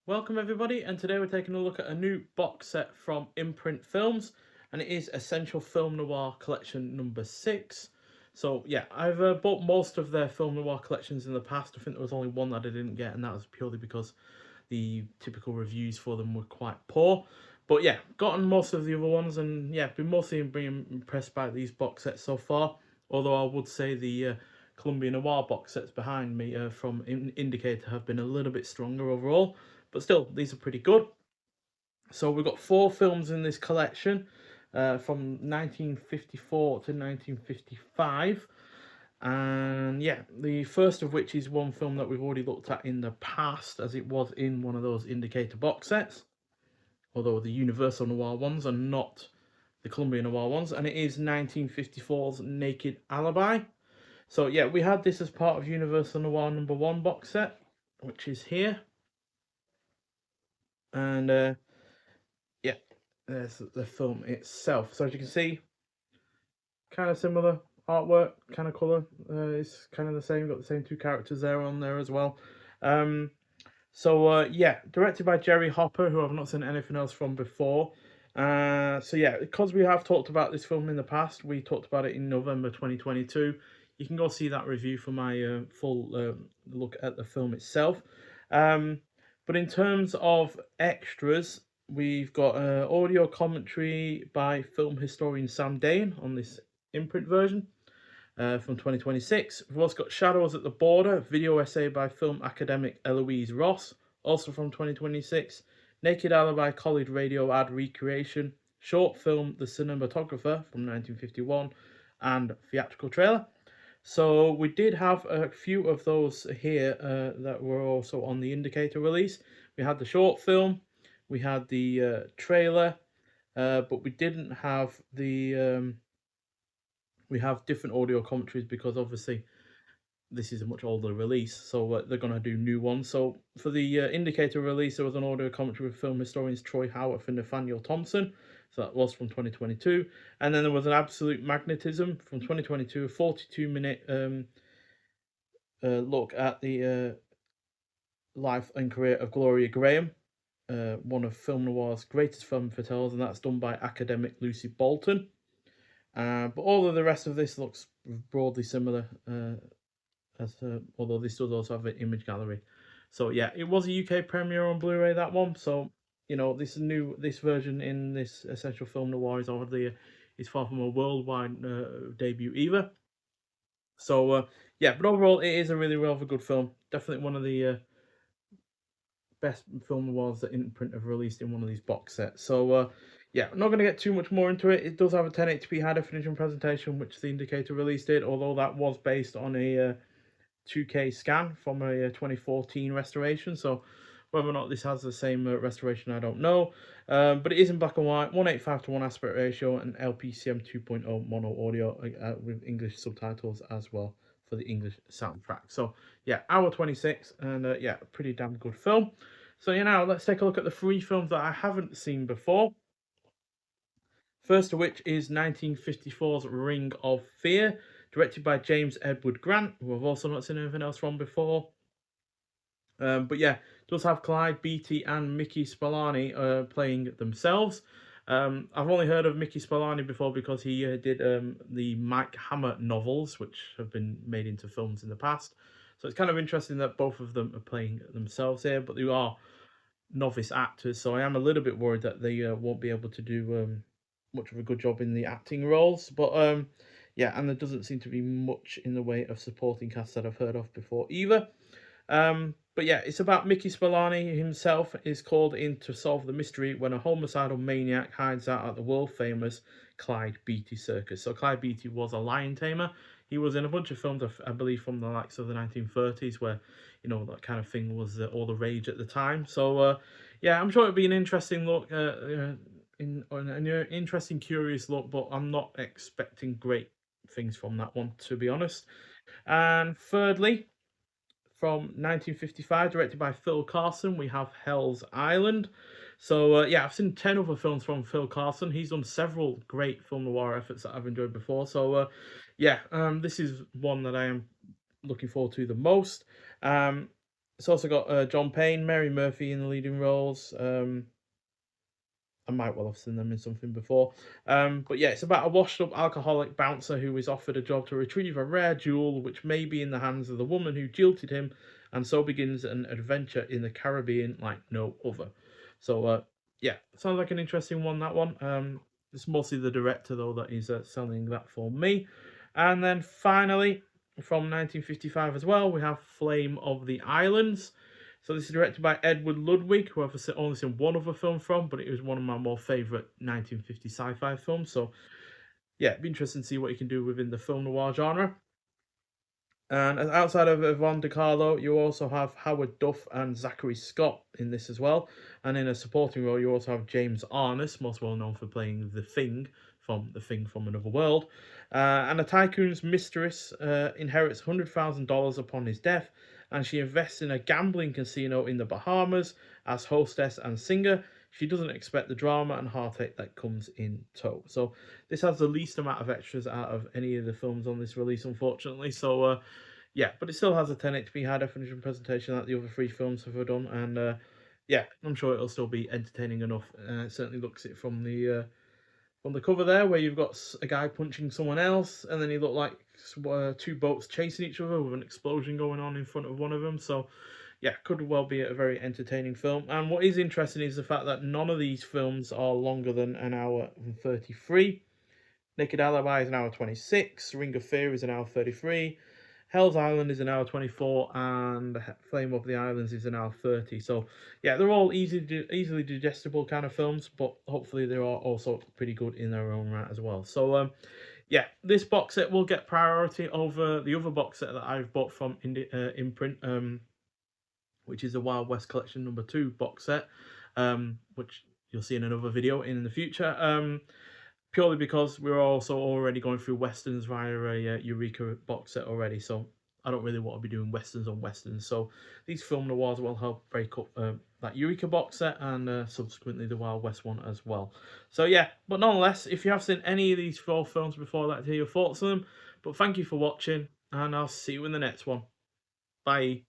Welcome everybody, and today we're taking a look at a new box set from Imprint Films, and it is Essential Film Noir Collection number 6. So yeah, I've bought most of their film noir collections in the past. I think there was only one that I didn't get, and that was purely because the typical reviews for them were quite poor. But yeah, gotten most of the other ones, and yeah, been mostly being impressed by these box sets so far. Although I would say the Columbia Noir box sets behind me from Indicator have been a little bit stronger overall. But still, these are pretty good. So we've got 4 films in this collection from 1954 to 1955. And yeah, the first of which is one film that we've already looked at in the past, as it was in one of those Indicator box sets. Although the Universal Noir ones are not the Columbia Noir ones. And it is 1954's Naked Alibi. So yeah, we had this as part of Universal Noir number 1 box set, which is here. And yeah, there's the film itself. So as you can see, kind of similar artwork, kind of color. It's kind of the same. Got the same 2 characters there on there as well. Yeah, directed by Jerry Hopper, who I've not seen anything else from before. So yeah, because we have talked about this film in the past, we talked about it in November 2022. You can go see that review for my full look at the film itself. But in terms of extras, we've got audio commentary by film historian Sam Dane on this Imprint version from 2026. We've also got Shadows at the Border, video essay by film academic Eloise Ross, also from 2026. Naked Alibi college radio ad recreation, short film The Cinematographer from 1951, and theatrical trailer. So we did have a few of those here that were also on the Indicator release. We had the short film, we had the trailer, but we didn't have the we have different audio commentaries because obviously this is a much older release, so they're going to do new ones. So for the Indicator release, there was an audio commentary with film historians Troy Howarth and Nathaniel Thompson. So that was from 2022. And then there was an Absolute Magnetism from 2022, a 42-minute look at the life and career of Gloria Graham, one of film noir's greatest film fatales, and that's done by academic Lucy Bolton. But all of the rest of this looks broadly similar, although this does also have an image gallery. So yeah, it was a UK premiere on Blu-ray, that one. So you know, this version in this Essential Film Noir is already is far from a worldwide debut either. So yeah, but overall, it is a really well good film. Definitely one of the best film noirs that Imprint have released in one of these box sets. So yeah, I'm not going to get too much more into it. It does have a 1080p high definition presentation, which the Indicator released it, although that was based on a 2K scan from a 2014 restoration. So whether or not this has the same restoration, I don't know. But it is in black and white, 185 to 1 aspect ratio, and LPCM 2.0 mono audio with English subtitles as well for the English soundtrack. So yeah, hour 26, and yeah, pretty damn good film. So yeah, now let's take a look at the 3 films that I haven't seen before. First of which is 1954's Ring of Fear, directed by James Edward Grant, who I've also not seen anything else from before. But yeah, it does have Clyde Beatty and Mickey Spillane playing themselves. I've only heard of Mickey Spillane before because he did the Mike Hammer novels, which have been made into films in the past. So it's kind of interesting that both of them are playing themselves here, but they are novice actors, so I am a little bit worried that they won't be able to do much of a good job in the acting roles. But yeah, and there doesn't seem to be much in the way of supporting cast that I've heard of before either. But yeah, it's about Mickey Spillane himself is called in to solve the mystery when a homicidal maniac hides out at the world-famous Clyde Beatty Circus. So Clyde Beatty was a lion tamer. He was in a bunch of films, I believe, from the likes of the 1930s, where, you know, that kind of thing was all the rage at the time. So yeah, I'm sure it'll be an interesting look, an interesting, curious look, but I'm not expecting great things from that one, to be honest. And thirdly, from 1955, directed by Phil Carson, we have Hell's Island. So yeah, I've seen 10 other films from Phil Carson. He's done several great film noir efforts that I've enjoyed before. So yeah, this is one that I am looking forward to the most. It's also got John Payne, Mary Murphy in the leading roles. I might well have seen them in something before. But yeah, it's about a washed up alcoholic bouncer who is offered a job to retrieve a rare jewel which may be in the hands of the woman who jilted him, and so begins an adventure in the Caribbean like no other. So yeah, sounds like an interesting one, that one. It's mostly the director though that is selling that for me. And then finally, from 1955 as well, we have Flame of the Islands. So this is directed by Edward Ludwig, who I've only seen one other film from, but it was one of my more favourite 1950 sci-fi films. So yeah, it'd be interesting to see what he can do within the film noir genre. And outside of Yvonne De Carlo, you also have Howard Duff and Zachary Scott in this as well. And in a supporting role, you also have James Arness, most well known for playing The Thing from Another World. And a tycoon's mistress inherits $100,000 upon his death, and she invests in a gambling casino in the Bahamas as hostess and singer. She doesn't expect the drama and heartache that comes in tow. So this has the least amount of extras out of any of the films on this release, unfortunately. So yeah, but it still has a 1080p high definition presentation that the other three films have done, and yeah, I'm sure it'll still be entertaining enough. It certainly looks it from the cover there, where you've got a guy punching someone else, and then you look like two boats chasing each other with an explosion going on in front of one of them. So yeah, could well be a very entertaining film. And what is interesting is the fact that none of these films are longer than an hour and 33. Naked Alibi is an hour 26, Ring of Fear is an hour 33, Hell's Island is an hour 24, and Flame of the Islands is an hour 30. So yeah, they're all easily digestible kind of films, but hopefully they are also pretty good in their own right as well. So yeah, this box set will get priority over the other box set that I've bought from Imprint, which is the Wild West Collection #2 box set, which you'll see in another video in the future. Purely because we're also already going through westerns via a Eureka box set already, so I don't really want to be doing westerns on westerns. So these film noirs will help break up that Eureka box set, and subsequently the Wild West one as well. So yeah, but nonetheless, if you have seen any of these 4 films before, I'd like to hear your thoughts on them. But thank you for watching, and I'll see you in the next one. Bye.